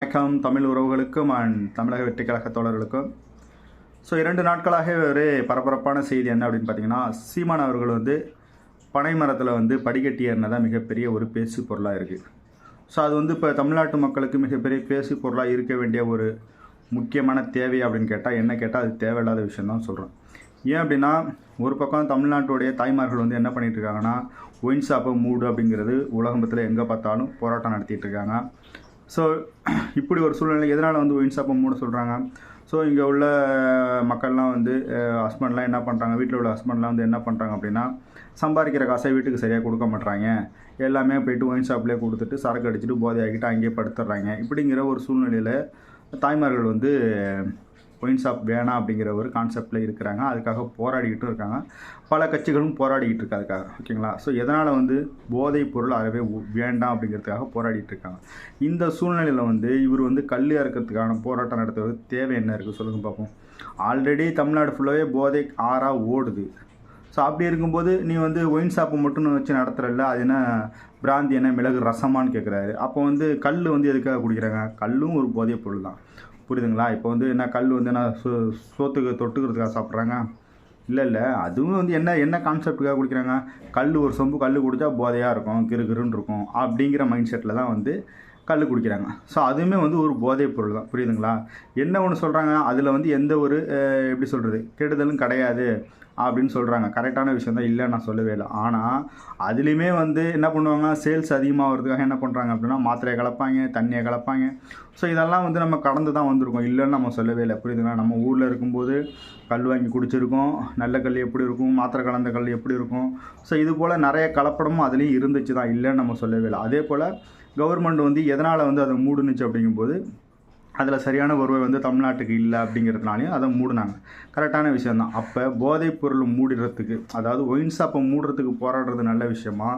வணக்கம் தமிழ் உறவுகளுக்கும் அண்ட் தமிழக வெற்றி கழக தோழர்களுக்கும். ஸோ 2 நாட்களாக ஒரு பரபரப்பான செய்தி என்ன அப்படின்னு பார்த்தீங்கன்னா, சீமான் அவர்கள் பனை மரத்தில் படிக்கட்டி ஏறினதான் மிகப்பெரிய ஒரு பேசு பொருளாக இருக்குது. ஸோ அது இப்போ தமிழ்நாட்டு மக்களுக்கு மிகப்பெரிய பேசு பொருளாக இருக்க வேண்டிய ஒரு முக்கியமான தேவை அப்படின்னு கேட்டால் என்ன கேட்டால் அது தேவையில்லாத விஷயந்தான் சொல்கிறேன். ஏன் அப்படின்னா, ஒரு பக்கம் தமிழ்நாட்டுடைய தாய்மார்கள் என்ன பண்ணிகிட்டு இருக்காங்கன்னா, ஒயின் ஷாப்பை மூடு அப்படிங்கிறது உலகத்தில் எங்கே பார்த்தாலும் போராட்டம் நடத்திட்டு இருக்காங்க. ஸோ இப்படி ஒரு சூழ்நிலை எதனால் ஒயின் ஷாப்பை மூட சொல்கிறாங்க. ஸோ இங்கே உள்ள மக்கள்லாம் ஹஸ்பண்ட்லாம் என்ன பண்ணுறாங்க, வீட்டில் உள்ள ஹஸ்பண்ட்லாம் என்ன பண்ணுறாங்க அப்படின்னா, சம்பாதிக்கிற காசை வீட்டுக்கு சரியாக கொடுக்க மாட்றாங்க, எல்லாமே போய்ட்டு ஒயின் ஷாப்லேயே கொடுத்துட்டு சரக்கு அடிச்சுட்டு போதை ஆகிட்டு அங்கேயே படுத்துடுறாங்க. இப்படிங்கிற ஒரு சூழ்நிலையில் தாய்மார்கள் ஒயின் ஷாப் வேணாம் அப்படிங்கிற ஒரு கான்செப்டில் இருக்கிறாங்க. அதுக்காக போராடிக்கிட்டும் இருக்காங்க. பல கட்சிகளும் போராடிக்கிட்டு இருக்கு அதுக்காக. ஓகேங்களா? ஸோ எதனால் போதைப் பொருள் அறவே வேண்டாம் அப்படிங்கிறதுக்காக போராடிட்டு இருக்காங்க. இந்த சூழ்நிலையில் இவர் கல் இறக்கிறதுக்கான போராட்டம் நடத்துவது தேவை என்ன இருக்குது சொல்லுங்கள் பார்ப்போம். ஆல்ரெடி தமிழ்நாடு ஃபுல்லாகவே போதை ஆறாக ஓடுது. ஸோ அப்படி இருக்கும்போது நீ ஒயின் ஷாப்பை மட்டும் வச்சு நடத்துகிறல்ல, அது என்ன பிராந்தி என்ன மிளகு ரசமானு கேட்குறாரு. அப்போ கல் எதுக்காக குடிக்கிறாங்க? கல்லும் ஒரு போதைப் பொருள் தான். புரியுதுங்களா? இப்போ என்ன கல் என்ன சோத்துக்கு தொட்டுக்கிறதுக்காக சாப்பிட்றாங்க? இல்லை, அதுவும் என்ன கான்செப்டுக்காக குடிக்கிறாங்க? கல் ஒரு சொம்பு கல் குடித்தா போதையாக இருக்கும், கிறுகிறுன்னு இருக்கும் அப்படிங்கிற மைண்ட் செட்டில் தான் கல் குடிக்கிறாங்க. ஸோ அதுவுமே ஒரு போதைப் பொருள் தான். புரியுதுங்களா? என்ன ஒன்று சொல்கிறாங்க, அதில் எந்த ஒரு எப்படி சொல்கிறது கெடுதலும் கிடையாது அப்படின்னு சொல்கிறாங்க. கரெக்டான விஷயம் தான், இல்லை நான் சொல்லவே இல்லை. ஆனால் அதுலேயுமே என்ன பண்ணுவாங்க, சேல்ஸ் அதிகமாகிறதுக்காக என்ன பண்ணுறாங்க அப்படின்னா, மாத்திரையை கலப்பாங்க, தண்ணியை கலப்பாங்க. ஸோ இதெல்லாம் நம்ம கடந்து தான் வந்திருக்கோம், இல்லைன்னு நம்ம சொல்லவே இல்லை. புரியுதுங்களா? நம்ம ஊரில் இருக்கும்போது கல் வாங்கி குடிச்சிருக்கோம். நல்ல கல் எப்படி இருக்கும், மாத்திரை கலந்த கல் எப்படி இருக்கும். ஸோ இது போல் நிறைய கலப்படமும் அதுலேயும் இருந்துச்சு தான், இல்லைன்னு நம்ம சொல்லவே இல்லை. அதே போல் கவர்மெண்ட் எதனால் அதை மூடுனுச்சு அப்படிங்கும்போது, அதில் சரியான வருவாய் தமிழ்நாட்டுக்கு இல்லை அப்படிங்கிறதுனாலையும் அதை மூடினாங்க. கரெக்டான விஷயந்தான். அப்போ போதைப் பொருள் மூடிறதுக்கு, அதாவது ஒயின் ஷாப்பை மூடுறதுக்கு போராடுறது நல்ல விஷயமா,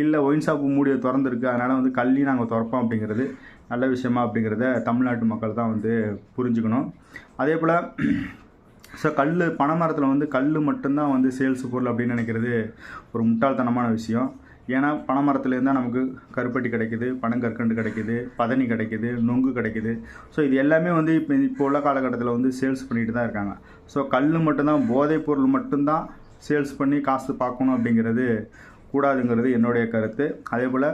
இல்லை ஒயின் ஷாப்பு மூடிய திறந்துருக்கு அதனால் கல்லையும் நாங்கள் திறப்போம் அப்படிங்கிறது நல்ல விஷயமா அப்படிங்கிறத தமிழ்நாட்டு மக்கள் தான் புரிஞ்சுக்கணும். அதே போல் ஸோ பனை மரத்தில் கல் மட்டும்தான் சேல்ஸ் பொருள் அப்படின்னு நினைக்கிறது ஒரு முட்டாள்தனமான விஷயம். ஏன்னா பனை மரத்துலேருந்து தான் நமக்கு கருப்பட்டி கிடைக்குது, பனங்கற்கண்டு கிடைக்குது, பதனி கிடைக்குது, நொங்கு கிடைக்குது. ஸோ இது எல்லாமே இப்போ உள்ள காலகட்டத்தில் சேல்ஸ் பண்ணிட்டு தான் இருக்காங்க. ஸோ கல் மட்டும்தான், போதைப் பொருள் மட்டும்தான் சேல்ஸ் பண்ணி காசு பார்க்கணும் அப்படிங்கிறது கூடாதுங்கிறது என்னுடைய கருத்து. அதே போல்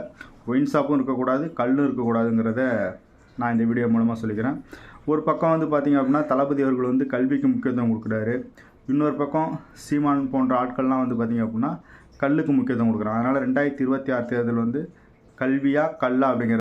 ஒயின் ஷாப்பும் இருக்கக்கூடாது, கல்லும் இருக்கக்கூடாதுங்கிறத நான் இந்த வீடியோ மூலமாக சொல்லிக்கிறேன். ஒரு பக்கம் பார்த்திங்க அப்படின்னா, தளபதி அவர்கள் கல்விக்கு முக்கியத்துவம் கொடுக்குறாரு. இன்னொரு பக்கம் சீமான் போன்ற ஆட்கள்லாம் பார்த்திங்க அப்படின்னா கல்லுக்கு முக்கியத்துவம் கொடுக்குறாங்க. அதனால் 2026 தேர்தல் கல்வியா கல்லா அப்படிங்கிற